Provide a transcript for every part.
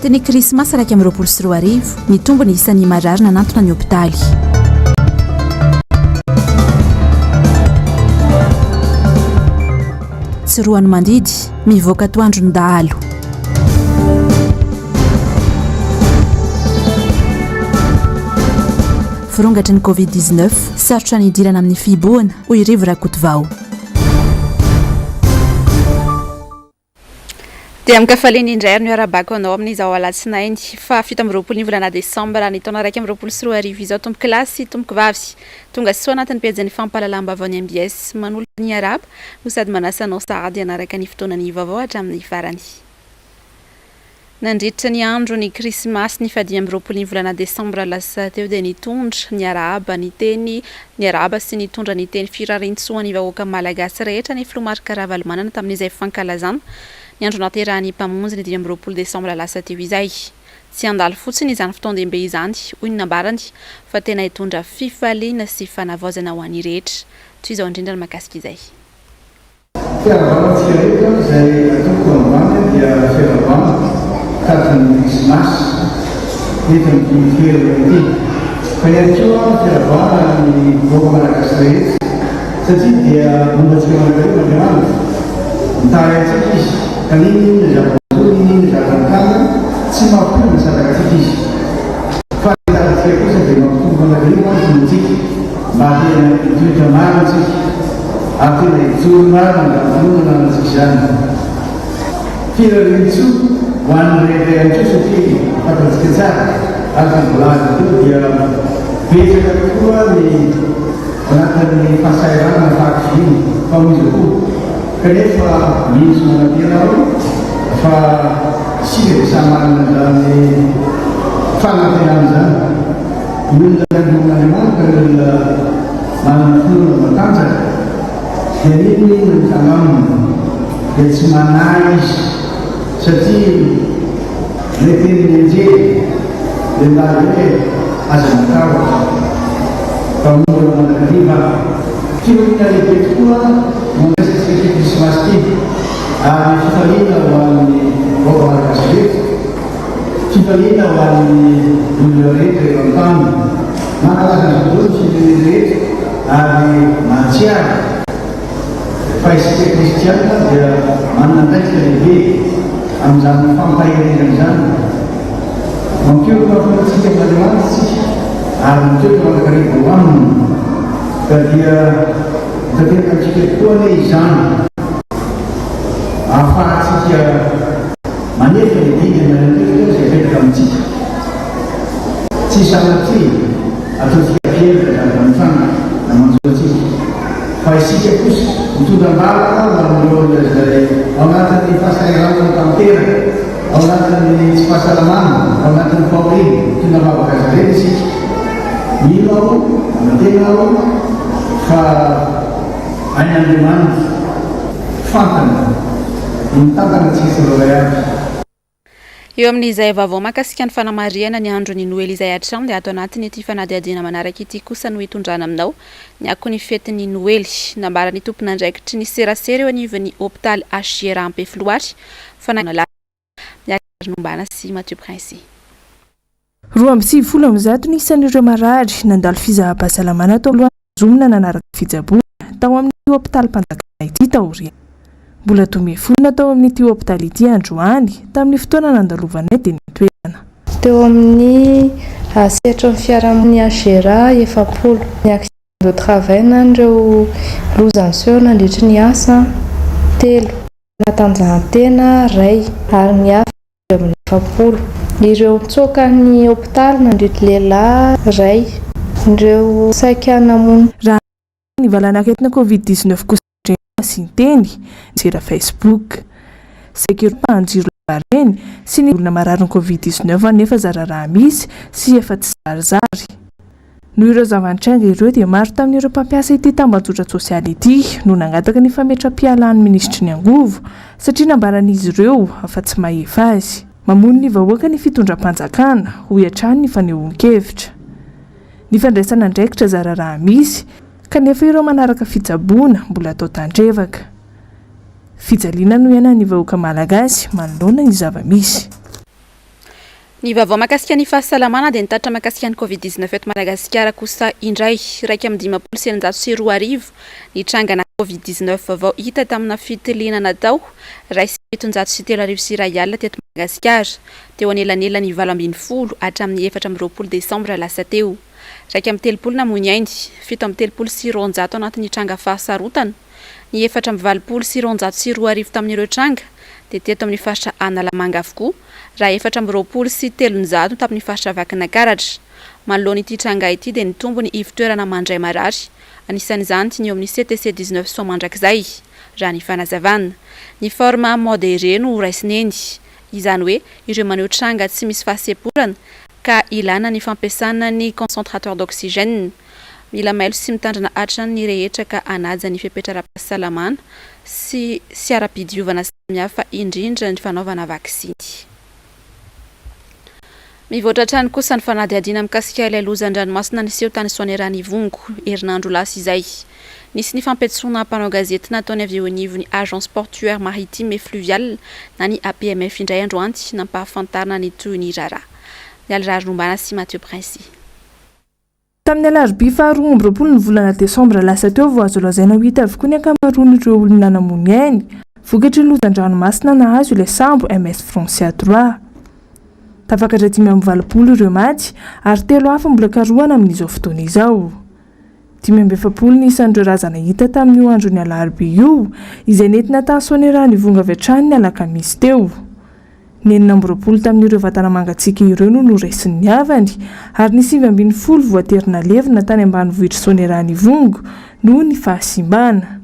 fetiny krismasy 2024 mitombony isan'ny marary nanantona ny hôpitaly. Tsiroany mandidy mivoaka toandron-dahalo. Firongatra ny Covid-19 sarotra ny idirana amin'ny fiboana hoy Rivo Rakotovao. Dia mikafaliny indray ny arabako anao amin'izao alatsinainy fa 17 ny volana Desambra ny taona 2024 izao tomboky lahy sy tomboky vavy tonga soa anatin'ny pejany fampalalam-bavao ny MBS manolo ny araba no sady manasanao sahady anaraka ny fotoanany vaovao hatramin'ny farany. Nandritra ny andro ny krismasy ny 17 ny volana Desambra lasa teo dia nitondra ny araba ny teny ny araba sy nitondra ny teny firarintsoa ny vahoaka malagasy rehetra ny filomarika Ravalomanana tamin'izay fankalazana ny andro naterahany mpamonjy ny 20 Desambra lasa teo izay. Tsy andalo fotsiny izany fotoan-dehibe izany hoy ny nambarany fa tena hitondra fifaliana sy fanavaozana ho an'ny rehetra. Toy izao indrindra ny mahakasika izay. Fiarahamonina rehetra izay atoko ambany dia fiarahamonina takon'ny krismasy eto amin'ny toerana ity. Fa ihany koa fiarahamonina ny vahoaka malagasy rehetra satria dia mombantsika manareo Andriamanitra mitary antsika izy. Kaniny zava-boly, zava-tana, tsy mampiomy sadakatsika izy. Fa hitantsika kosa dia mampitombo manareo antsika mba tena hitoetra maro antsika ary tena hijoro maro andavinonana antsika izany. Firarintso ho an'ny rehetra ihany koa satria fantatsika tsara ary ny volazy koa dia betsaka tokoa ny anatin'ny fahasairana fahakiviany famoizam-po. Kanefa misy manantenao fa sika dia samy manana izany fanantenana izany. Olona nandoman'Andriamanitra ny olona manana finoana matanjaka dia niny ny tagnaminy dia tsy manahy izy satria ilay teniny anjery dia milaza hoe aza matahotra fa momba manakariva fiorina lehibe tokoa monaisasika krismasy ity ary fifaliana ho an'ny vahoaka malagasy rehetra, fifaliana ho an'ny olona rehetra eo an-tany mankalaza ny voalohany firenena rehetra ary mahatsiaro fa isika kristiana dia manana andraikitra lehibe amin'izany fampahirenana izany. Mampiorina fontsika amin'Andriamanitra isika ary mitoetra manakariva ho aminy ka dia tanteraka antsika tokoa hoe izany ahafahantsika manefa ny dingana nantetika izay petraka amintsika. Tsy sanatria ataontsika fievitra zany mifana na manjoantsika fa isika kosa mitondram-bavaka ho amin'ireo olona izay ao anatin'ny fahasahiranana tanteraka, ao anatin'ny tsy fahasalamana, ao anatin'ny fahoriana mitondram-bavaka zareny isika. Mino aho, amatena aho fa ain'Andriamanitra fantana mitantana antsika tsirairay avy. Eo amin'izay vaovao mahakasika ny fanamariana ny andron'ny Noely izay hatrany dia ato anatiny ity fanadihadiana manaraka ity kosa no hitondrana aminao ny akon'ny fetin'ny Noely. Nambarany tompon'andraikitry ny serasera eo anivon'ny hôpitaly HGR Ampefloary fananala miakary nombana sy Mathieu Prince. 2020 ny isan'ireo marary nandalo fizaham-pahasalamana tao alohan'ny zomina nanaraka fijaboana tao amin'ny hôpitaly Mpanjakana ity taoriana. Mbola tomefona tao amin'ity hôpitaly ity androany tamin'ny fotoana nandalovanay dia nitoerana. Teo amin'ny sehatra ny fiarahamonina HGR 70 ny accident de travail n'ireo lozan'seo nandritry ny asa 3 natanjahantena 2 ary ny hafa amin'ny 70. Ireo mitsoka ny hôpitaly nandritry lehilahy 2 ireo saika namono raha ny valanaketina Covid-19 kosa sy teny zera Facebook sekirity anjiro bareny sy ny olona marary ny Covid-19 nefa zararaha misy sy efa tsy zarizary. Noho ireo zava-nitranga ireo dia maro tamin'ireo mpampiasa ity tambazotra sosialy ity no nangataka ny fametra-pialan'ny ministry ny angovo satria nambaran'izy ireo afa tsy mahefa azy. Mamono ny vahoaka ny fitondram-panjakana ho hiatrany ny fanehoan-kevitra. Ny fandraisana andraikitra zararaha misy kanefa ireo manaraka fitsaboana mbola atao tandrevaka. Fijaliana no iana ny vahoaka malagasy manoloana ny zava-misy. Ny vaovao mahakasika ny fahasalamana dia nitatitra mahakasika ny Covid-19 eto Madagasikara kosa indray 1,5 nitrangana Covid-19 vaovao hita tamina fitiliana natao 703 teto Madagasikara teo anelanelany 7 hatramin'ny 14 Desambra lasa teo 130 namoy ainy 730 anatin'ny tranga fahasarotana ny 420 tamin'ireo tranga dia teto amin'ny faritra Analamanga avokoa raha 420 tamin'ny faritra Vakinakaratra manoloana ity tranga ity dia nitombony ivitoerana mandray marary anisan'izany ny eo amin'ny CTC19 somandrakizay raha ny fanazavana ny forma modéré no raisineny izany hoe ireo maneho tranga tsy misy fahaseporana ka ilana ny fampiasana ny concentrateur d'oxygène mila mailo sy mitandrina hatrany ny rehetra ka anaja ny fipetraram-pahasalamana sy ara-pidiovana samihafa indrindra ny fanaovana vaksiny. Mivoatra trano kosa ny fanadihadiana mikasika ilay lozan-dranomasina niseho tany Soanerany Ivongo herinandro lasa izay. Nisy ny fampetsoana mpanao gazety nataony avy eo anivony agence portuaire maritime et fluviale na ny APMF indray androanty nampahafantarana ny toy ny rara. Nialirary nombana sy Mathieu Princy. Tamin'ny alarobia 12 ny volana Desambra lasa teo voazo lazaina ho hita avokoa ny ankamaroan'ireo olona namony ainy vokatry ny lozan-dranomasina nahazo ilay sambo MS Francia 3. Tafakatra 520 ireo maty ary 3 hafa mbola karohana amin'izao fotoana izao. 570 ny isan'ireo razana hita tamin'io andron'ny alarobia io izay nentina tany Soanerany Ivongo avy hatrany ny alakamisy teo. Ny 40 tamin'ireo vatana mangatsiaka ireo no noraisin'ny havany ary ny 540 voaterina levina tany ambanivohitra Soanerany Ivongo no ny fahasimbana.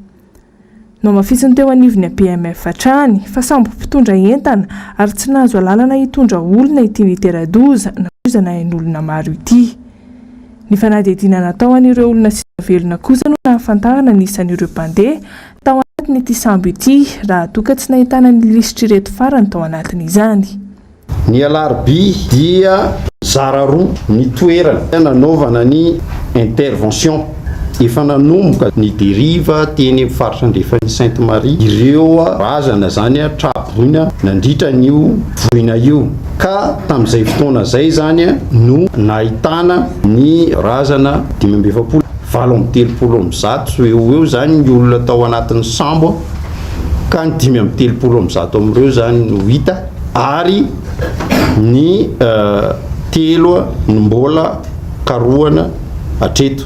No mafisiny teo anivony PMF hatrany fa sambo mpitondra entana ary tsy nahazo alalana hitondra olona ity niteradoza na kozana ain'olona maro ity. Ny fanadihadiana natao an'ireo olona sy velona kosa no nahafantarana ny isan'ireo mpandeha tao anatin'ity sambo ity raha toka tsy nahitana ny lisitra ireto farany tao anatin'izany. Ny alarobia dia zara roa ny toerana nanaovana ny intervention efa nanomboka ny deriva teny faritra andrefany Sainte Marie ireo razana zany traboina nandritra n'io voina io ka tamin'izay fotoana zay zany no nahitana ny razana 570 730 eo zany ny olona tao anatin'ny sambo ka ny 530 amin'ireo zany no hita ary ny 3 ny mbola karohana hatreto.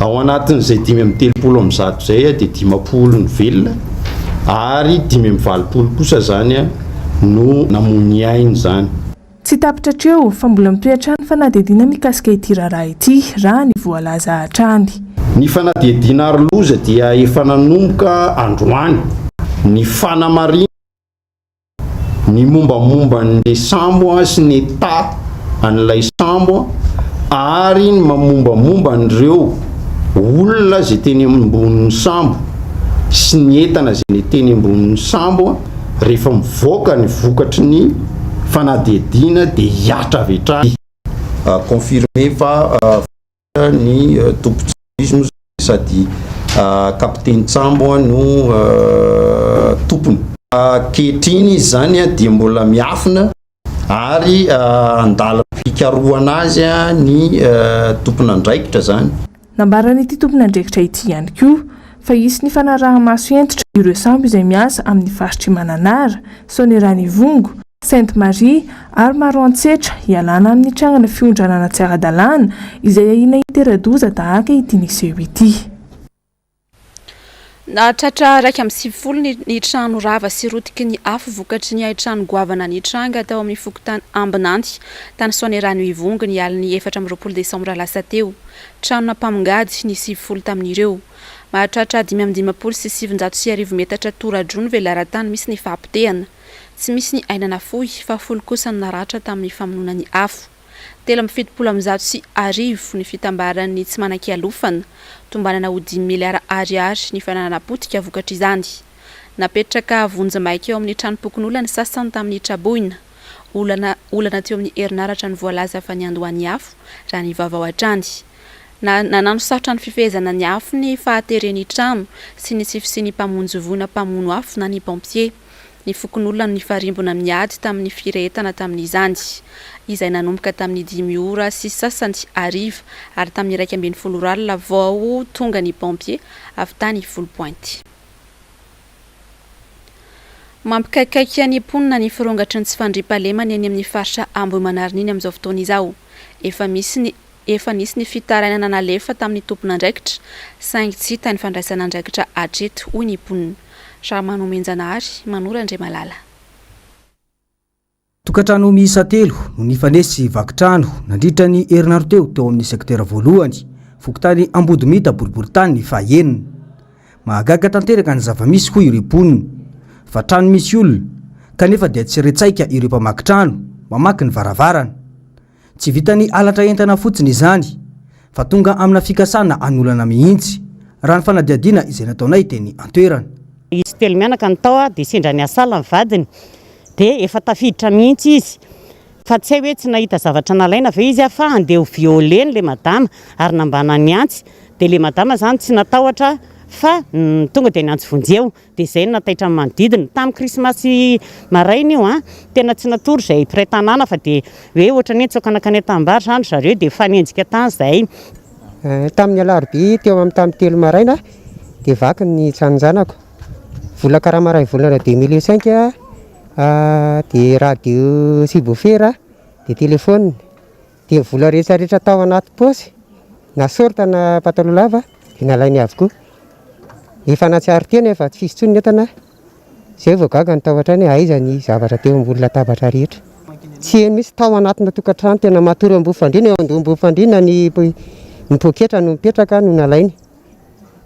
Ao anatin'izay 530 zay dia 50 ny velona ary 520 kosa zany no namony ainy zany. Tsy tapitra hatreo fa mbola mitoetra ny fanadihadiana mikasika ity raharaha ity raha ny voalaza hatrany. Ny fanadihadiana ary loza dia efa nanomboka androany ny fanamarina ny mombamomba ny sambo sy ny ta an'ilay sambo ary ny mamombamomba an'ireo olona zay teny ambonin'ny sambo sy ny entana zay teny ambonin'ny sambo rehefa mivoaka ny vokatry ny fanadihadiana dia hiatra avy hatrany. Confirmé fa ny tompo-tsivismo sady kapiteny Tsambo no tompony. Kehitriny izy zany dia mbola miafina ary andala-pikarohana azy ny tompon'andraikitra zany. Nambarany ity tompon'andraikitra ity ihany koa fa isy ny fanaraha-maso entitra ireo sambo izay miasa amin'ny faritry Mananara, Soanerany Ivongo, Sainte Marie ary Maroantsetra hialana amin'ny trangana fiondranana tsy ara-dalàna izay ahina hiteradoza tahaka ity niseho ity. Natratra 170 ny trano rava sy rotiky ny afo vokatry ny trano goavana ny tranga tao amin'ny fokotany Ambinanty tany Soanerany Ivongo ny aliny 14 Desambra lasa teo. Trano nampamongady ny 70 tamin'ireo. Mahatratra 550 sy 730 metatra tora-drony velaran-tany misy ny fahampitehana. Tsy misy ny ainana fohy fa 10 kosa ny naratra tamin'ny famonoana ny afo. 770 sy 10 ny fitambaran'ny tsy manan-kialofana. Tombanana ho 10 miliara ariary ny fananana potika vokatry izany. Napetraka vonjamaika eo amin'ny trano pokon'olona ny sasany tamin'ny Traboina. Olana teo amin'ny herinaratra ny voalaza fa ny andohan'ny afo raha ny vaovao hatrany. Nanano sarotra ny fifehezana ny afo ny fahateren'ny trano sy ny tsy fisian'ny mpamonjy voina mpamono afo na ny pompier. ny fokon'olona ny farimbona miady tamin'ny firetana tamin'izany izay nanomboka tamin'ny 10 ora sy sasany ariva ary tamin'ny 1:40 alina vao tonga ny pompier avy tany Volompointe. Mampikaikaiky ny mponina ny firongatry ny tsy fandriam-pahalemana eny amin'ny faritra Ambohimanarina iny amin'izao fotoana izao. Efa nisy ny fitarainana nalefa tamin'ny tompon'andraikitra saingy tsy hita ny fandraisana andraikitra hatreto hoy ny mponina. Sharmano Menjanahary, Manora Andriamalala. Tokantrano miisa 3 no nifanesy vakitrano nandritra ny herinandro teo amin'ny sekitera voalohany fokontany Ambodimita boriboritany fahaenina. Mahagaga tanteraka ny zava-misy hoy ireo mponina fa trano misy olona kanefa dia tsy retsaika ireo mpamaky trano mamaky ny varavarana. Tsy vitany alatra entana fotsiny izany fa tonga amina fikasana anolana mihitsy raha ny fanadiadiana izay nataonay teny antoerana. Izy telo mianaka ny tao dia sendra ny asala ny vadiny dia efa tafiditra mihitsy izy fa tsy hoe tsy nahita zavatra nalaina fa izy fa andeha violeny le madama ary nambana ny antsy dia le madama zany tsy natahotra fa tonga dia ny antsy vonjeo dia izay nataitra manodidina tamin'ny krismasy maraina io tena tsy natory izay mpiray-tanàna fa dia hoe ohatra ny tsokanakany tambary zany zareo dia fanenjika tany izay. Tamin'ny alarobia teo amin'ny tamin'ny 3 maraina dia vaky ny tranonjanako vola karamaray volana 2005 dia radio subwoofer dia telefônina dia vola rehetrarehetra tao anaty paosy na sorta na pataloha lava dia nalainy avokoa. Efa natsiary tena efa tsy fisitsony ny entana izay vao gaga ny tahotra ny aiza ny zavatra teo ambony latabatra rehetra. Tsy eny misy tao anatina tokantrano tena matory Ambofandriana eo Ambofandriana ny poketra no mipetraka no nalainy.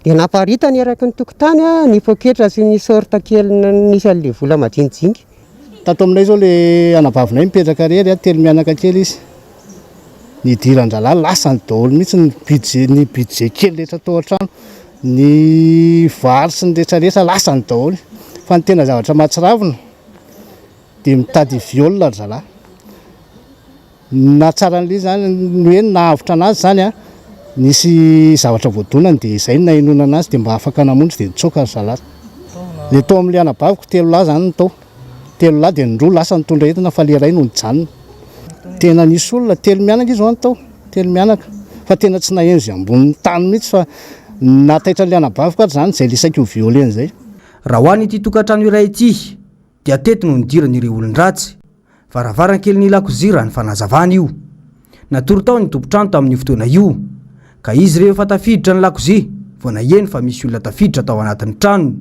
Dia naparitany eraky ny tokotany ny poketra sy ny sorta kely nisy an'le vola majinijingy. Tato aminay zao le anabavinay mipetraka rery telo mianaka kely izy. Ny diran-dralahy lasany daholo mihitsy ny budget kely rehetra tao an-trano. Ny vary sy ny rehetrarehetra lasany daholo fa ny tena zavatra mahatsiravina dia mitady violina ry zalahy. Na tsaran'ilay zany hoe nahavotra anazy zany nisy zavatra voadonany dia izay no nahinona anazy dia mba afaka namonjy dia nitsoaka ry zalahy. Ilay tao amin'ilay anabaviko 3 lahy zany no tao. 3 lahy dia ny 2 lasa nitondra entana fa ilay iray no nijanona. Tena nisy olona 3 mianaka izy zany tao 3 mianaka fa tena tsy nahenzy ambony tany mihitsy fa nataitra ilay anabaviko ary zany izay lisaka io violeny izay. Raha ho an'ity tokantrano iray ity dia tety no nidiran'ireo olon-dratsy. Varavaran-kely ny lakozia raha ny fanazavana io. Natory tao ny tompontrano tamin'ny fotoana io ka izy rehefa tafiditra ny lakozia vao naheno fa misy olona tafiditra tao anatin'ny tranony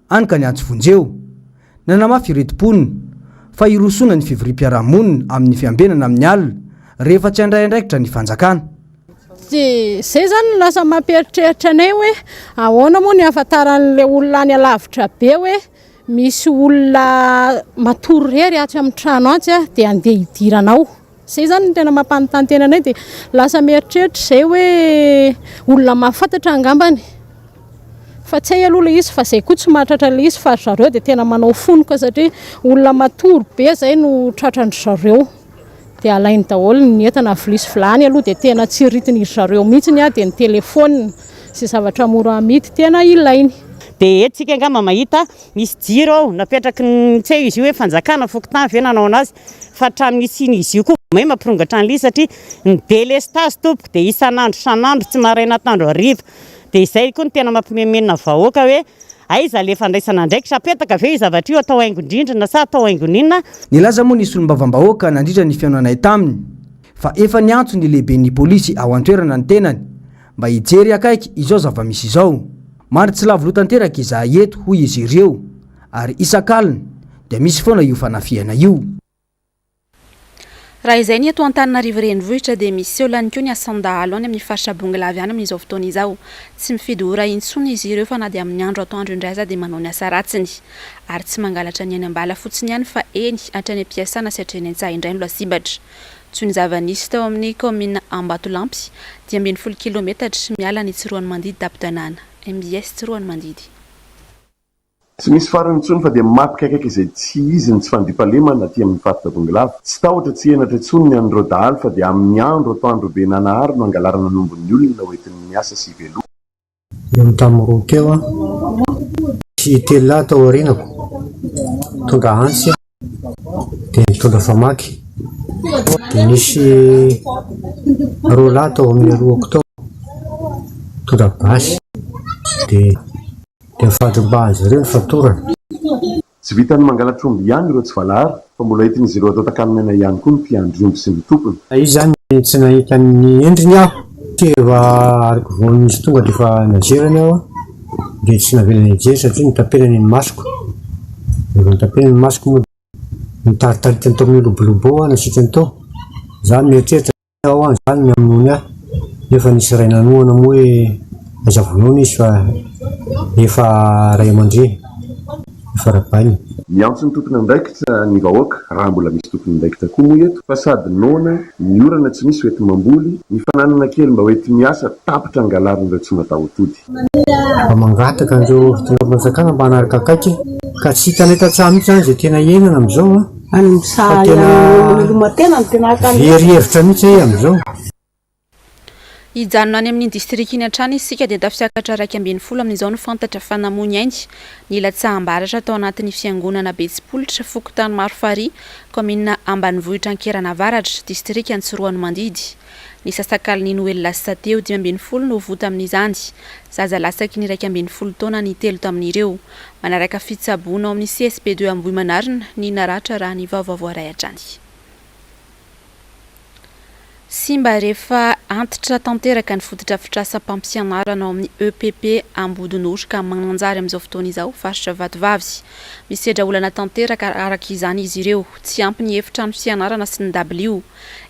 any ka ny antsy vonjeo. Nanamafy iretim-ponina fa irosona ny fivoriam-piarahamonina amin'ny fiambenana amin'ny alina rehefa tsy handray andraikitra ny fanjakana. Zay zany lasa mampieritreritra anay hoe ahoana moa ny ahafantaran'ilay olona any alavitra be hoe misy olona matory rery atsy amin'ny trano atsy dia andeha hidiranao. Zay zany ny tena mampanontany tena anay dia lasa mieritreritra izay hoe olona mahafantatra angambany. Fa tsy hay aloha izy fa izay koa tsy mahatratra ilay izy fa zareo dia tena manao fonoka satria olona matory be izay no tratran'ny zareo. Dia alainy daholo ny entana vilisy vilany aloha dia tena tsy ritiny zareo mihitsy dia ny telefônina sy zavatra mora amidy tena ilainy. Dia etsika angamba mahita misy jiro ao napetraky ny tsy izy io hoe fanjakana fokontany ve nanao anazy fa hatramin'ny siny izy io koa may mampirongatra an'ilay satria ny délestage tompoko dia isan'andro tsy maraina tandro hariva dia izay koa ny tena mampimemenina vahoaka hoe aiza le fandraisana andraikitra apetaka ve zavatra io atao haingon-drindrina sa atao haingoninona. Nilaza moa nisy olombavambahoaka nandritra ny fiainanay taminy fa efa niantso ny lehiben'ny polisy ao an-toerana ny tenany mba hijery akaiky izao zava-misy izao. Maro tsy lavolo tanteraka izahay eto hoy izy ireo ary isan-kalina dia misy foana io fanafiana io. Raha izay ny eto Antananarivo renivohitra dia misy olany koa ny asandahalo any amin'ny faritra Bongilavy any amin'izao fotoana izao. Tsy mifidy ora intsony izy ireo fa na dia amin'ny andro atoandro indray aza dia manao ny asa ratsiny ary tsy mangalatra ny any ambala fotsiny ihany fa eny hatrany am-piasana sy hatrany an-tsaha indray no lasibatra. Tsy ny zava-nisy tao amin'ny komina Ambatolampy dia 40 kilometatra miala ny Tsiroany Mandidy Dapitanana. MBS Tsiroany Mandidy. Tsy misy farany intsony fa dia mampikaikaiky izay tsy izy ny tsy fandriam-pahalemana aty amin'ny faritra Bongilavy. Tsy tahotra tsy henatra intsony ny andro dahalo fa dia amin'ny andro atoandro be nanahary no angalarana nombon'ny olona hoentin'ny miasa sy veloa. Eo amin'ny tamoroa keo sy 3 lahy tao aorinako mitondra antsy dia mitondra famaky dia nisy roa lahy tao amin'ny 2 octobre mitondra basy dia mifatromba azy ireo fatorana. Tsy vitany mangalatromby ihany ireo tsy valary fa mbola hitin'izy ireo atao takanimena ihany koa ny mpiandry sy ny tompony. Izy zany tsy nahita ny endriny aho teva ariko vao nisy tonga dia efa najerany aho dia tsy navela nijery satria nitapenany ny masoko. Rehefa nitapenany ny masoko moa nitaritarika tao amin'ny lobolobo nasitrany tao zany mieritreritra ao any zany miaminony ahy nefa nisy ray nanoana moa hoe aiza vonoana izy fa efa ray aman-dreny efa rabainy. Miantso ny tompony andraikitra ny vahoaka raha mbola misy tompony andraikitra koa moa eto fa sady noana ny orana tsy misy hoety mamboly ny fananana kely mba hoety miasa tapitra angalarin'ireo tsy mataotody. Mba mangataka andreo fitondrana-tsakana mba hanaraka akaiky ka tsy hitana etan-tsaha mihitsy zany zay tena ienana amin'izao fa tena verihevitra mihitsy amin'izao. Hijanona any amin'ny distrikt iny hatrany isika dia tafiakatra 140 amin'izao no fantatra fa namoy ainy ny latsaham-baratra tao anatin'ny fiangonana Betsipolitra Fokotany Marofary commune Ambanivohitra Ankerana Avaratra distrikt Antsiroano Mandidy. Ny sasak'aliny Noely lasa teo 5 no vota amin'izany. Zaza lasaky ny 12 taona ny 3 tamin'ireo. Manaraka fitsaboana ao amin'ny CSP2 Ambohimanarina ny naratra raha ny vaovao aray hatrany. Simba rehefa antitra tanteraka ny fotodrafitrasa-mpampianarana ao amin'ny EPP Ambodinoro ka mananjary amin'izao fotoana izao faritra Vatovavy. Misedra olana tanteraka araka izany izy ireo, tsy ampy ny efitrano fianarana sy ny W.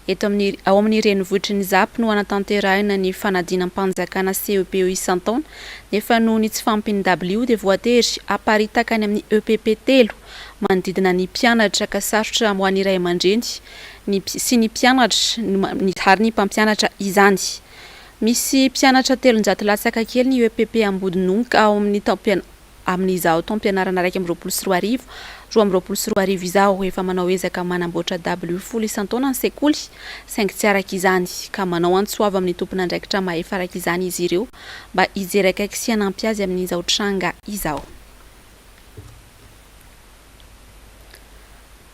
Eto ao amin'ny renivohitry ny Zapy no anatanterahina ny fanadinam-panjakana CEPO isan-taona nefa noho ny tsy fampiny W dia voatery aparitaka any amin'ny EPP 3 manodidina ny mpianatra ka sarotra ho an'ny ray aman-dreny sy ny mpianatra ary ny mpampianatra izany. Misy mpianatra 300 latsaka kely ny EPP Ambodinoro ao amin'izao taom-pianarana 2024 2024 izao efa manao ezaka manamboatra W full isan-taona ny sekoly saingy tsy araka izany ka manao antsoava amin'ny tompony andraikitra mahefa araka izany izy ireo mba hijery akaiky sy hanampy azy amin'izao tranga izao.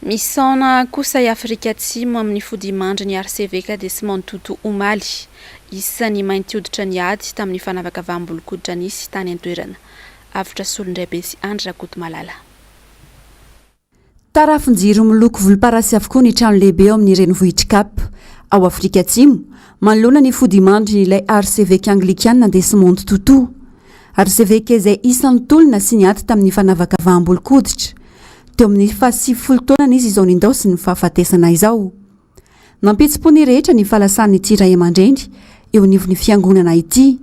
Misaona kosa i Afrika Atsimo amin'ny fodimandry ny RCVK Desmond Tutu Omaly isan'ny mainty hoditra ny ady tamin'ny fanavaka vaham-bolokoditra nisy tany an-toerana. Avitra solondray sy Andra Kotomalala. Tarafinjiro miloko volomparasy avokoa ny trano lehibe ao amin'ny renivohitra Cap ao Afrika Atsimo manoloana ny fodimandry ilay RCVK Anglikanina Desmond Tutu. RCVK izay isan'ny tolona sy ny ady tamin'ny fanavaka vaham-bolokoditra. Teo amin'ny 70 taonany izy izao nindao ny fahafatesana izao. Nampitsi-po ny rehetra ny falasan'ny ity ray aman-dreny eo anivon'ny fiangonana ity.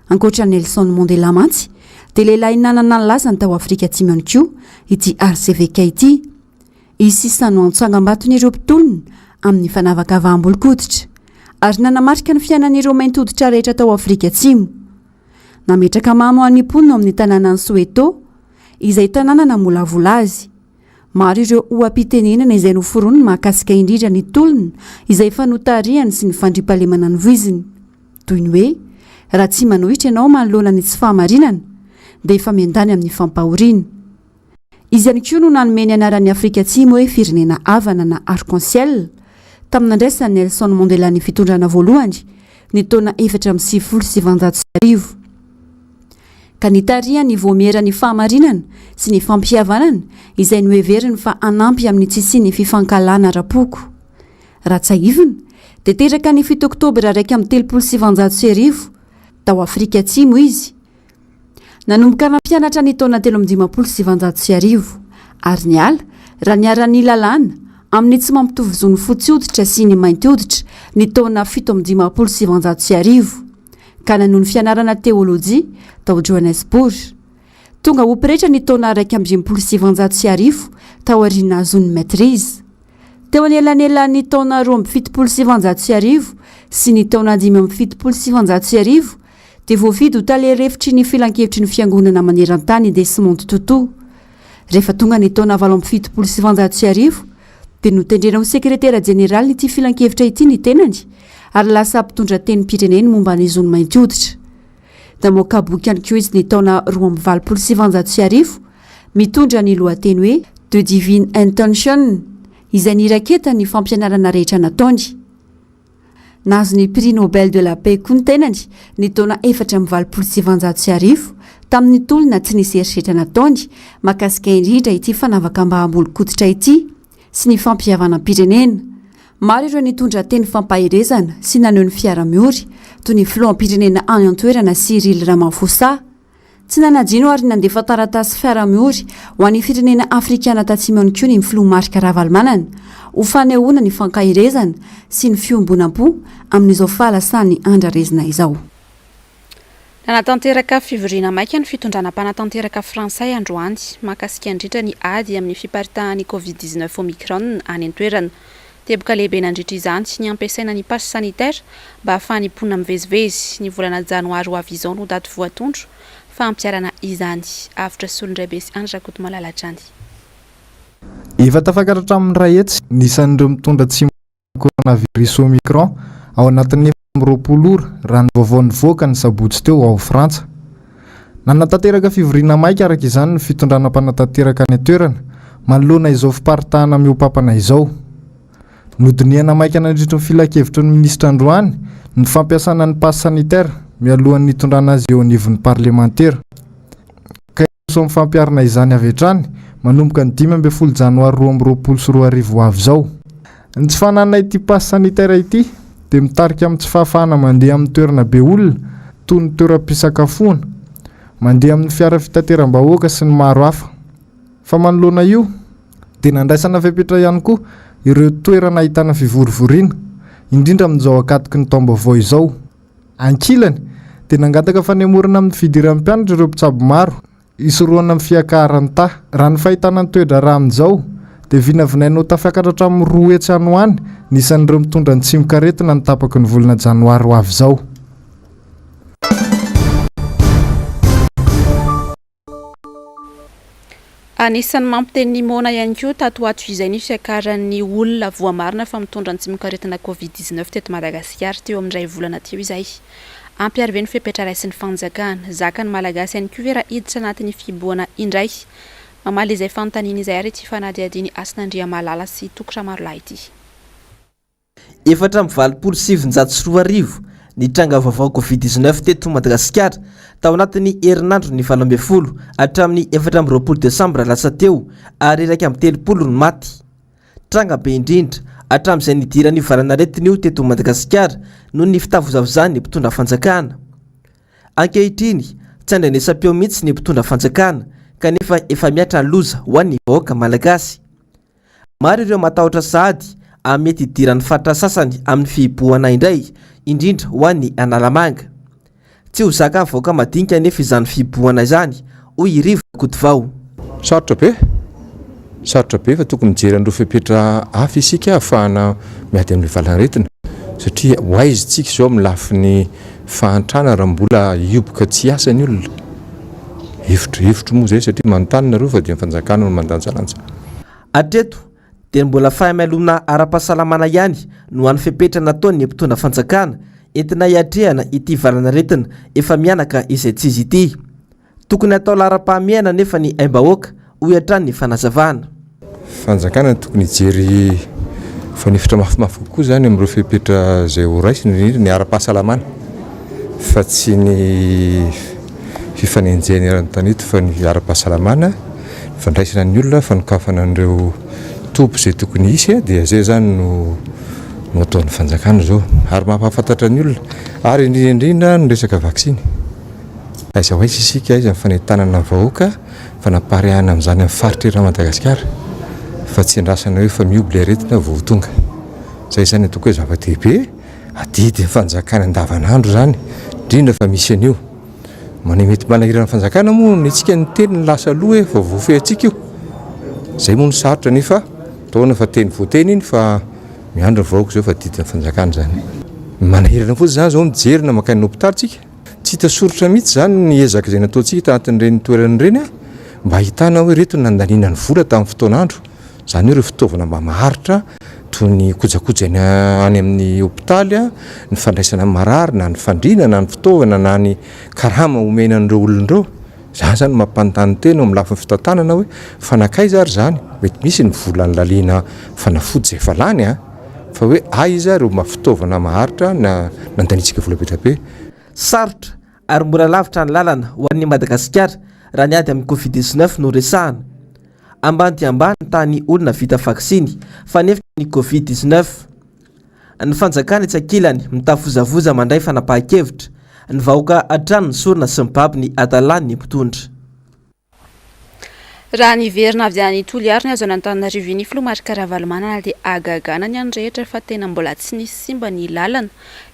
Ankoatra Nelson Mandela mantsy dia lehilahy nanana ny lazany tao Afrika Atsimo ihany koa ity RCVK ity. Izy sisa no antsangam-baton'ireo mpitolona amin'ny fanavaka vaham-bolokoditra ary nanamarika ny fiainan'ireo mainty hoditra rehetra tao Afrika Atsimo. Nametraka mamo any mponina amin'ny tanàna ny Soweto izay tanàna namolavola azy. Maro ireo oam-pitenenana izay noforoniny mahakasika indrindra ny tolona izay fanotariany sy ny fandriampahalemana ny voiziny. Toy ny hoe raha tsy manohitra ianao manoloana ny tsy fahamarinana dia efa miandany amin'ny fampahoriana. Izy ihany koa no nanomeny anaran'ny Afrika Atsimo hoe firenena avana na arc-en-ciel tamin'ny andraisan'i Nelson Mandela ny fitondrana voalohany ny taona 1790. Ka nitariany voamera ny fahamarinana sy ny fampihavanana izay noheveriny fa anampy amin'ny tsisiny fifankalana rapoko. Raha tsahivina dia teraka ny 7 oktobra 1770 tao Afrika Atsimo izy. Nanomboka nampianatra ny taona 1770 ary ny ala raha niara-ny lalàna amin'ny tsy mampitovy zo ny fotsy hoditra sy ny mainty hoditra ny taona 1770 ka nanohy ny fianarana teolojia tao Johannesburg. Tonga operetra ny taona 1770 tao aoriana azon'ny maîtrise. Teo anelanelany taona 1770 sy ny taona 1770 dia voavidy ho talerefitry ny filan-kevitry ny fiangonana maneran-tany Desmond Tutu. Rehefa tonga ny taona 1770 dia notendrena ho sekretera jeneraly nyity filan-kevitra ity ny tenany ary lasa mpitondra tenim-pireneny momba ny zony mainty hoditra. Namoaka boky ihany koa izy ny taona 1770 mitondra ny lohateny hoe de Divine Intention izay niraketa ny fampianarana rehetra nataony. Nahazo ny prix Nobel de la Paix koa ny tenany ny taona 4,7 tamin'ny tolona tsy nisy eritreritra nataony makasika indrindra ity fanavaka ambahambolo-koditra ity sy ny fampihavanam-pirenena. Maro ireo nitondra teny fampahirezana sy naneho ny fiara-miory toy ny filoham-pirenena any an-toerana Cyril Ramaphosa. Tsy nanadino ary nandefa taratasy fiara-miory ho an'ny firenena afrikana tatsimo ihany koa ny filoha Marc Ravalomanana ho fanehoana ny fankahirezana sy ny fiombonam-po amin'izao fahalasany andrarezina izao. Nanatanteraka fivoriana maika ny fitondrana mpanatanteraka Fransay androany makasika indrindra ny ady amin'ny fiparitahan'ny Covid-19 Omicron any an-toerana. Teboka lehibe nandritra izany ny ampiasaina ny passe sanitaire mba ahafahan'ny mponina mivezivezy ny volana janoary ho avy izao no daty voatondro fa ampiarana izany. Avitra solondray sy Andrakoto Malalatrany. Efa tafakaratra amin'ny ray hetsy nisan'ireo mitondra tsy coronavirus Omicron ao anatin'ny 20 ora raha ny vaovao nivoaka ny sabotsy teo ao Frantsa. Nanatanteraka fivoriana maika araka izany ny fitondrana mpanatanteraka ny toerana manoloana izao fiparitahana miopampana izao. Nodiniana maika nandritra ny filakevitry ny minisitra androany ny fampiasana ny passe sanitaire mialohan'ny nitondrana azy eo anivon'ny parlementaire. Ka iso amin'ny fampiarana izany avy hatrany manomboka ny 12 janoary 2022 ho avy izao. Ny tsy fananana ity passe sanitaire ity dia mitarika amin'ny tsy fahafahana mandeha amin'ny toerana be olona toy ny toeram-pisakafoana, mandeha amin'ny fiara fitateram-bahoaka sy ny maro hafa. Fa manoloana io dia nandraisana fepetra ihany koa ireo toerana ahitana fivorivoriana indrindra amin'izao akatiky ny taom-baovao izao. Ankilany dia nangataka fanemorana amin'ny fidiran'ny mpianatra ireo mpitsabo maro isoroana amin'ny fiakaran'ny ta. Raha ny fahitana ny toedra raha amin'izao dia vinavinainao tafakatra hatramin'ny 2 hetsy any ho any nisan'ireo mitondra ny tsimikaretina ny tapaky ny volana janoary ho avy izao. Anisan'ny mampiteny ny mona ihany koa tatoato izay ny fiakaran'ny olona voamarina fa mitondra ny tsimikaretina Covid-19 teto Madagasikara teo amin'indray volana teo izay. Ampiariveny fepetra raisin'ny fanjakana zakany malagasy ihany koa vera hiditra anatin'ny fiboana indray. Mamaly izay fanontaniana izay ary ty fanadiadiany Asinandriamalala sy Tokra Marolahy ity. 4,7 ny tranga vaovao Covid-19 teto Madagasikara tao anatin'ny herinandro ny 12 hatramin'ny 14 Desambra lasa teo ary 130 ny maty. Tranga be indrindra hatramin'izay nidiran'ny varanaretiny io teto Madagasikara noho ny fitavozavozany ny mpitondra fanjakana. Ankehitriny tsy andrenesam-peo mihitsy ny mpitondra fanjakana kanefa efa miatra loza ho an'ny vahoaka malagasy. Maro ireo matahotra sahady amety idiran'ny faritra sasany amin'ny fihiboana indray indrindra ho an'ny Analamanga. Tsy ho zaka vahoaka madinika nefa izany fihiboana izany hoy Irivo Kotovao. Sarotra be fa tokony mijeran'ireo fepetra hafa isika ahafahana miady amin'ny valanaretina satria hoaizintsika izao amin'ny lafin'ny fahantrana raha mbola ioboka tsy asa ny olona. Hevitro moa zay satria manontany nareo fa dia fanjakana no mandanjalanja. Atreto dia mbola fahamelomana ara-pahasalamana ihany no an'ny fepetra nataon'ny mpitondra fanjakana entina hiatrehana ity valanaretina efa mianaka izay tsy izy ity. Tokony atao lara-pahamehana nefa ny aim-bahoaka hoy hatrany ny fanazavana. Fanjakana tokony hijery fanefitra mafimafy kokoa zany amin'ireo fepetra izay ho raisiny ny ara-pahasalamana fa tsy ny fifanenjeny eran-tanety fa ny ara-pahasalamana fandraisana ny olona fanokafana an'ireo topo izay tokony hisy dia zay zany no ataon'ny fanjakana zao ary mampahafantatra ny olona ary indrindra ny resaka vaksiny. Aiza ho aiza isika aiza fanentanana vahoaka fanaparehana amin'izany amin'ny faritra ery Madagasikara fa tsy andrasana hoe fa mioby ilay aretina vao tonga. Zay zany atoko hoe zava-dehibe adidy ny fanjakana andavanandro zany indrindra fa misy an'io. Mane mety manahirana fanjakana moa ny tsika ny teny ny lasa aloha hoe vao voafehantsika io. Zay moa ny sarotra nefa taona fa teny voateny iny fa miandro ny vahoaka zao fa didin'ny fanjakana zany. Manahirana fotsiny zany zao mijerina makany hopitaly tsika. Tsy hita soratra mihitsy zany ny ezaka izay nataontsika tanatin'ireny toeran'ireny mba ahitana hoe reto nandaniana ny vola tamin'ny fotoanandro. Zany hoe ireo fitaovana mba maharitra toy ny kojakojainy any amin'ny hopitaly ny fandraisana marary na ny fandriana na ny fitaovana na ny karama omena an'ireo olon'ireo za zany mampanontany tena amin'ny lafiny fitantanana hoe fanakaiza ary zany mety misy ny volany laliana fanafody zay efa lany a fa hoe aiza reo mafitaovana maharitra na nandanitsika volapetrabe sarotra ary mora lavitra ny lalana ho an'ny Madagasikara raha ny ady amin'ny Covid-19 no resahana ambany dia ambany tany olona vita vaksiny fa nefa ny Covid-19 ny fanjakana itsakilany mitafozavoza mandray fanapahan-kevitra ny vahoaka atrano ny sorona sy mibaby ny adalany ny mpitondra raha niverina avy any Toliary ny azo an'Antananarivo ny filomarika Ravalomanana dia agagana ny any rehetra fa tena mbola tsy nisy simba ny lalana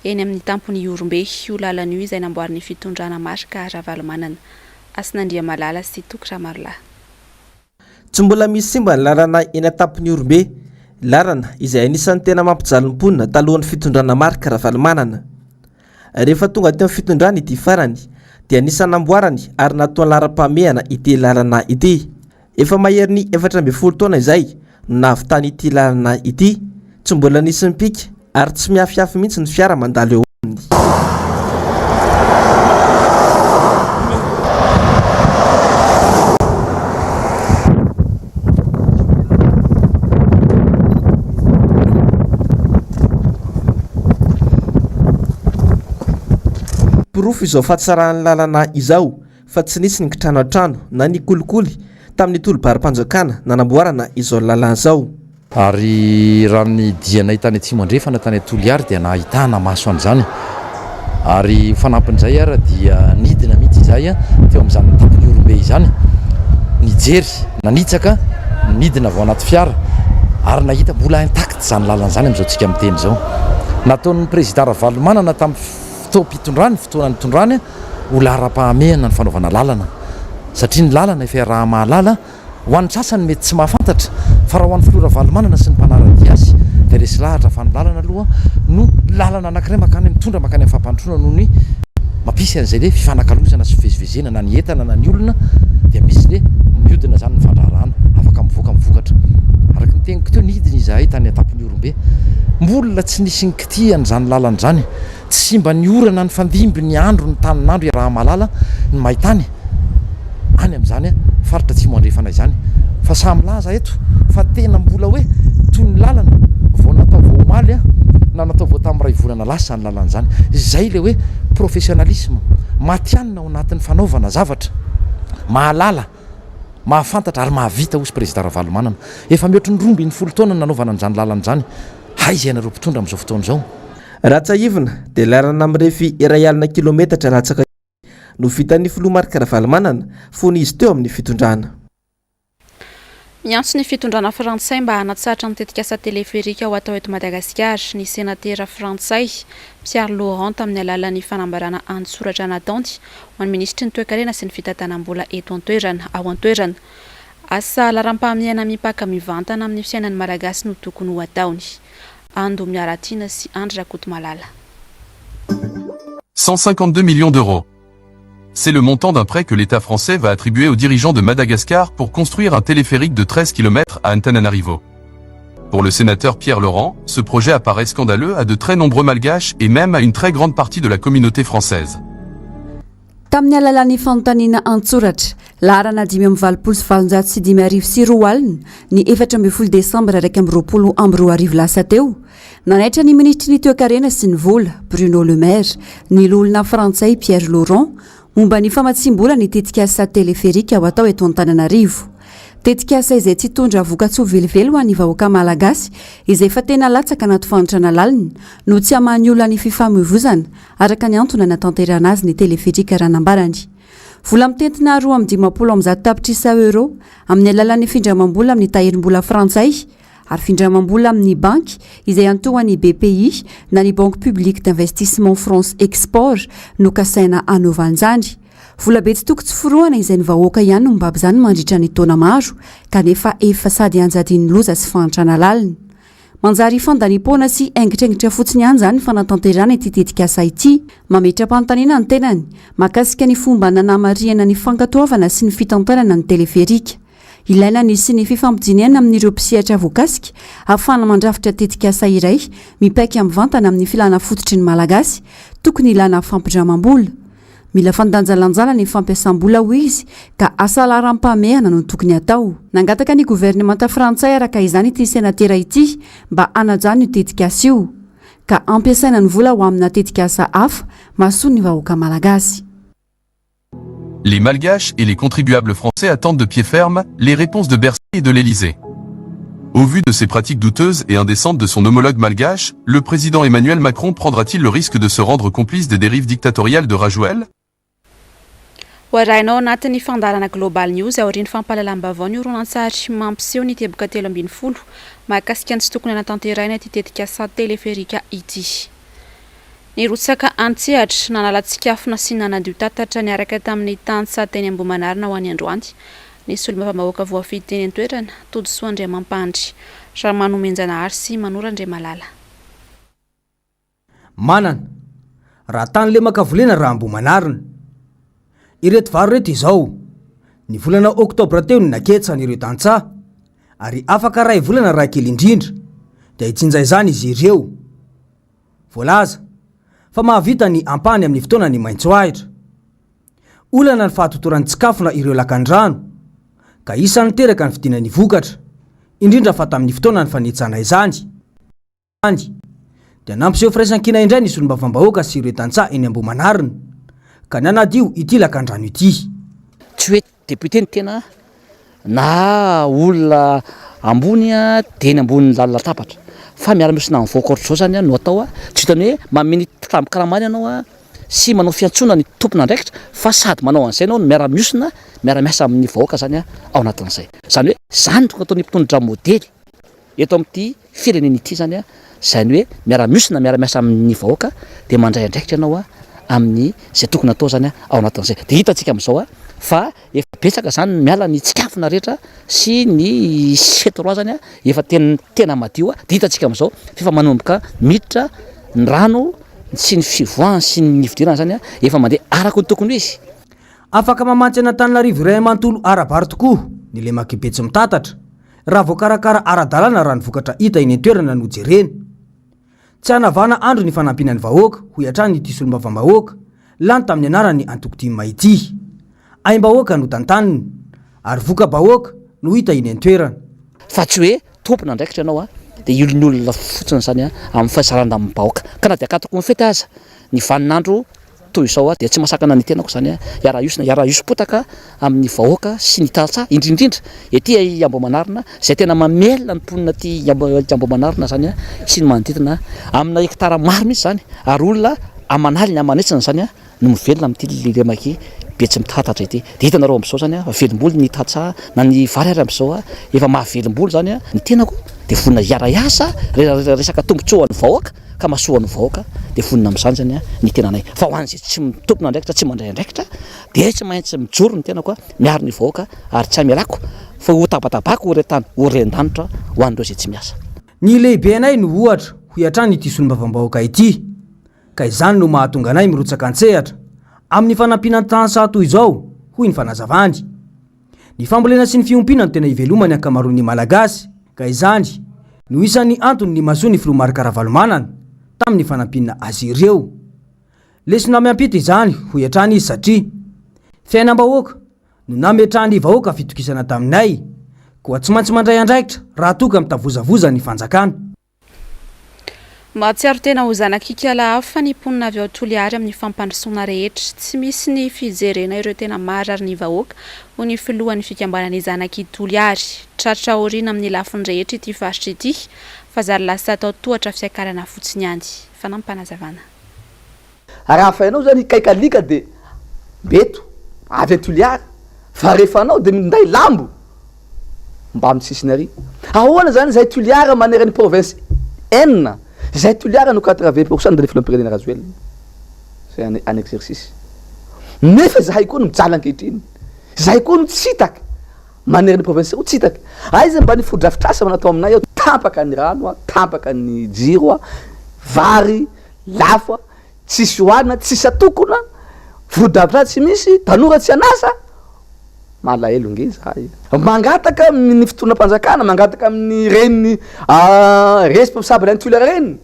eny amin'ny tampony Orombe io lalana io izay namboariny fitondrana marika Ravalomanana Asinandria Malala sy Tokra Marla tsy mbola misy simba ny lalana eny tampony Orombe lalana izay anisan'ny tena mampijaly mponina talohan'ny fitondrana marika Ravalomanana rehefa tonga teo amin'ny fitondrana ity farany dia anisan'ny namboarany ary natao laram-pahamehana ity lalana ity efa mahery ny 14 taona izay no nahavitany ity lalana ity tsy mbola nisy mipika ary tsy miafiafy mihitsy ny fiara mandalo eo aminy pirofo izao fahatsarany lalana izao fa tsy nisy ny kitrano an-trano na ny kolikoly tamin'ny tolo-barim-panjakana nanamboarana izao lalana izao ary raha ny dianay tany atsimo andrefana tany Toliary dia nahitana maso an'izany ary fanampin'izay ara dia nidina mihitsy izay teo amin'izany tampony Orombe izany nijery nanitsaka nidina vao anaty fiara ary nahita mbola intact zany lalana zany amin'izao tsika miteny zao nataon'ny président Ravalomanana tamin'ny fotoam-pitondrany fotoana nitondrany ho laram-pahamehana ny fanaovana lalana satria ny lalana efa raha mahalala ho an'ny sasany mety tsy mahafantatra fa raha ho an'ny filoha Ravalomanana sy ny mpanarady azy dia resy lahatra fa ny lalana aloha no lalana anankiray makany mitondra makany amin'ny fampandrosoana noho ny mampisy an'izay le fifanakalozana sy fivezivezena na ny entana na ny olona dia misy le mihodina zany ny fandrarahana afaka mivoaka mivokatra araka ny teniko teo nidiny izahay tany tampony Orombe mbola tsy nisy nikitihan' zany lalana zany tsy mba ny orana ny fandimby ny andro ny tanin'andro raha malala ny mahitany any amin'izany faritra atsimo andrefana izany fa samy laza eto fa tena mbola hoe toy ny lalana vao natao vao omaly na natao vao tamin'ny ray volana lasa ny lalana zany izay le hoe professionnalisme matianina ao anatin'ny fanaovana zavatra mahalala mahafantatra ary mahavita osy président Ravalomanana efa mihoatra ny romby ny 10 taona nanaovana an'izany lalana zany haizay nareo mpitondra amin'izao fotoana izao raha tsaivina dia lalana amin'irefy iray alina kilometatra latsaka no vitan'ny filomarika Ravalomanana fony izy teo amin'ny fitondrana miantso ny fitondrana frantsay mba hanatsaratra ny tetikasa teleferika ho atao eto Madagasikara ny senatera frantsay Pierre Laurent tamin'ny alalan'ny fanambarana an-tsoratra nataony ho an'ny ministry ny toe-karena sy ny fitantanam-bola eto an-toerana ao an-toerana asa laram-pahamehana mipaka mivantana amin'ny fiainan'ny malagasy no tokony ho ataony Ando Miaratina sy Andra Koutmalala 152 millions d'euros. C'est le montant d'un prêt que l'État français va attribuer aux dirigeants de Madagascar pour construire un téléphérique de 13 km à Antananarivo. Pour le sénateur Pierre Laurent, ce projet apparaît scandaleux à de très nombreux malgaches et même à une très grande partie de la communauté française. Tamin'ny alalan'ny fanontaniana an-tsoratra larana 5 sy roa alina ny 14 desambra 2022 lasa teo nanaitra ny ministry ny toe-karena sy ny vola Bruno Le Maire ny lolona frantsay Pierre Laurent momba ny famatsim-bola ny tetikasa teleferika ao atao eto Antananarivo tetikasa izay tsy tondra voka-tsoa velively ho an'ny vahoaka malagasy izay fa tena latsaka anaty fantrana lalina no tsy hamahany olona ny fifamoivoizana araka ny antony natanterana azy ny teleferika ranambarany vola mitentina 2.50 tapitrisa euro amin'ny alalan'ny findramam-bola amin'ny tahirim-bola frantsay ary findramam-bola amin'ny banky izay antohan'ny BPI na ny Banque Publique d'Investissement France Export no kasaina anovanjany vola be tsy toko tsy foroana izay ny vahoaka ihany no mbaby zany mandritra ny taona maro kanefa efa sady anjadiny loza sy fantrana lalina manjary fandanipona sy aingitrengitra fotsiny ihany zany fanatanterana ity tetikasa ity mametra-panontaniana ny tenany makasika ny fomba nanamariana ny fankatoavana sy ny fitantanana ny teleferika ilaina ny sy ny fifampijiniana amin'ireo mpisihatra voakasika ahafahana mandrafitra tetikasa iray mipaika amin'ny vantana amin'ny filana fototry ny malagasy tokony ilana fampindramam-bola mila fandanjalanjana ny fampiasam-bola ho izy ka asalaram-pamehana no tokony atao. Nangataka ny gouvernemanta frantsay araka izany ity senatera ity mba anajany io tetikasa io ka ampiasaina ny vola ho amina tetikasa hafa mahasoa ny vahoaka malagasy. Les Malgaches et les contribuables français attendent de pied ferme les réponses de Bercy et de l'Élysée. Au vu de ces pratiques douteuses et indécentes de son homologue malgache, le président Emmanuel Macron prendra-t-il le risque de se rendre complice des dérives dictatoriales de Rajouel? Warainao anatin'ny fandarana Global News aorian'ny fampahalalam-baovao ny horonan-tsary mampiseho ny teboka 3 mahakasika ny tsy tokony hanatanteraina ity tetikasa teleferika ity. Ny rotsaka Antsihatra nanala-tsikafona sy nanadio tatatra niaraka tamin'ny tantsa teny Ambohimanarina ho an'ny Androany. Nisy olom-bavambahoaka voafidy teny an-toerana Todosoa Andriamampandry, Ramanomenjanahary sy Manora Andriamalala. Manana raha tany le makavolena raha Ambohimanarina. Ireto varo reto izao. Ny volana Oktobra teo ny naketsana ireo tantsa ary afaka ray volana raha kely indrindra dia hitsinjay izany izy ireo. Voalaza fa mahavita ny ampany amin'ny fotoana ny maintso ahitra. Olana ny fahatotorany tsikafona ireo lakan-drano ka isan'ny teraka ny fidina ny vokatra indrindra fa tamin'ny fotoana ny fanetsana izany. Dia nampiseho firaisan-kina indray nisy olom-bavambahoaka sy ireo tantsa eny Ambohimanarina ka nanadio ity lakan-drano ity. Tsy hoe député ny tena na olona ambony teny ambony lalina tapatra fa miara-miosina amin'ny voakaoratra zao zany no atao tsy hitany hoe mameny karamany ianao sy manao fiantsona ny tompona andraikitra fa sady manao an'izay ianao no miara-miosina miara-miasa amin'ny vahoaka zany ao anatin'izay. Zany hoe zany tokony ataony mpitondra modely eto amin'ity fireneny ity zany zany hoe miara-miosina miara-miasa amin'ny vahoaka dia mandray andraikitra ianao amin'ny zay tokony atao zany ao anatin'izay. Dia hitantsika amin'izao fa efa betsaka zany miala ny tsikafona rehetra sy ny setroa zany efa tena madio dia hitantsika amin'izao fa manomboka miditra ny rano sy ny fivoahany sy ny fidirana zany efa mandeha araka ny tokony izy. Afaka mamantsy Antananarivo iray manontolo arabary tokoa ny le makibetsy mitatatra raha voakarakara ara-dalàna raha ny vokatra hita eny an-toerana no jerena. Tsy hanavana andro ny fanampinan'ny vahoaka ho iatrany ity solom-bavambahoaka lany tamin'ny anarany Antokotimo ity. Aim-bahoaka no tantaniny ary voka-bahoaka no hita eny an-toerana. Fa tsy hoe tompona andraikitra ianao dia olon'olona fotsiny zany amin'ny fahazarana amin'ny bahoaka ka na dia akatoko mifety aza ny vaninandro toy izao dia tsy masakana ny tenako zany iara-iso-potaka amin'ny vahoaka sy ny tantsa indrindrindra ety Ambohimanarina zay tena mamelona ny mponina ty Ambohimanarina zany sy ny manodidina amina hektara maro mihitsy zany ary olona amanaly ny amanetsana zany no mivelona amin'ity lemaki betsy mitatatra ity. Dia hitanareo amin'izao zany velom-boly ny tatsa na ny vary ary amin'izao efa mahavelom-boly zany ny tenako dia vonina hiara-iasa resaka tombotsoa ny vahoaka ka mahasoa ny vahoaka dia vonina amin'izany zany ny tenanay. Fa ho an'izay tsy mitompona andraikitra tsy mandray andraikitra dia tsy maintsy mijoro ny tenako miaro ny vahoaka ary tsy hamelako fa ho tabatabako horetany ho ren-danitra ho an'ireo izay tsy miasa. Ny lehibe anay no ohatra ho iatrany ity solom-bavambahoaka ity ka izany no mahatonga anay mirotsaka an-tsehatra amin'ny fanampinan tansa toy izao hoy ny fanazavany. Ny fambolena sy ny fiompiana no tena ivelomany ankamaroan'ny malagasy ka izany no isan'ny antony ny mahasoa ny filomarika Ravalomanana tamin'ny fanampina azy ireo. Lesona miampita izany ho iatrany izy satria fiainam-bahoaka no nametrahany vahoaka fitokisana taminay koa tsy maintsy mandray andraikitra raha toka mitavozavoza ny fanjakana. Mahatsiaro tena ho zanakikala hafa ny mponina avy ao Toliary amin'ny fampandrosoana rehetra tsy misy ny fijerena ireo tena marary ny vahoaka ho ny filohan'ny fikambanany zanaky Toliary tratra aoriana amin'ny lafiny rehetra ity faritra ity fa zary lasa atao tohatra fiakarana fotsiny ihany. Fanampanazavana. Raha fainao zany kaikalika dia beto avy Toliary fa rehefa anao dia minday lambo mba amin'ny sisiny ary. Ahoana zany zay Toliary manerana province enina zay Toliary no 80% de ny filoam-pirenena Rajoel zay en exercice. Nefa zahay koa no mijaly ankehitriny zahay koa no tsy hitaka manerana province tsy hitaka aiza mba ny fodrafitrasa manatao aminay ao tampaka ny rano tampaka ny jiro vary lafo tsisy hoanina tsisy atokona fodrafitrasa tsy misy tanora tsy anasa malahelo nge zahay mangataka amin'ny fotoanam-panjakana mangataka amin'ny reniny responsable ny Toliary reny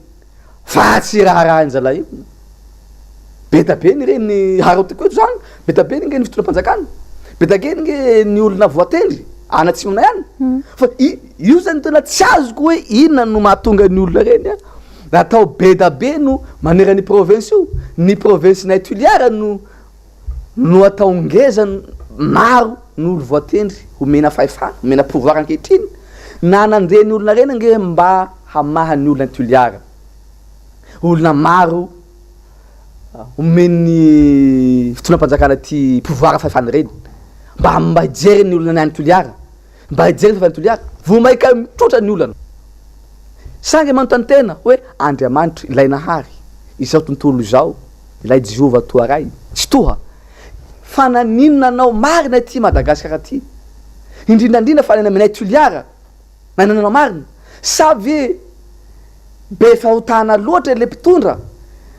fa tsy raha anjala io be tabe ny reny haro ty koeto zany be tabe nge ny fitondram-panjakana be take nge ny olona voatendry anatsimona ihany fa io zany tena tsy azoko hoe inona no mahatonga ny olona reny a natao be tabe no manera ny province io ny province nay Tuiliara no atao ngeza maro ny olo voatendry homena fahefana homena pouvoir ankehitriny na nandeha ny olona reny nge mba hamaha ny olona ny Tuiliara olona maro omeny fitondram-panjakana ty pouvoir fahefana reny mba hijery ny olona ny any Tuiliara mba hijery ny fahefana Tuiliara vo maika mitrotra ny olana sange manontany tena hoe Andriamanitra ilaina hary izao tontolo izao ilay Jehova toa ray tsy toha fa naninona anao marina ty Madagasikara ty indrindrandrindra fa nanay Tuiliara nananao marina savy be fahotana loatra le mpitondra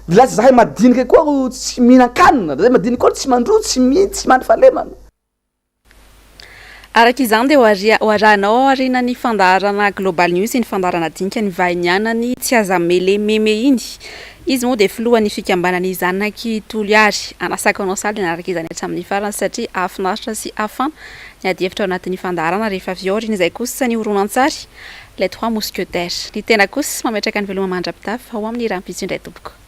lasa zahay madinika koa ro tsy mihinan-kanina zahay madinika koa tsy mandro tsy mandry fahalemana araka izany dia hoarahanao arina ny fandaharana Global News ny fandaharana dinika ny vahinianany tsy aza meme iny izy moa dia filohan'ny fikambanany zanaky Toliary anasaka anao saly naraka izany hatramin'ny farany satria afinaritra sy afana ny adihevitra ao anatin'ny fandaharana rehefa avy ao riny izay kosa ny horonan-tsary les 3 mousquetaires ny tena kosa mametraka ny veloma mandrapitafy ao amin'ny rampitso indray tompoko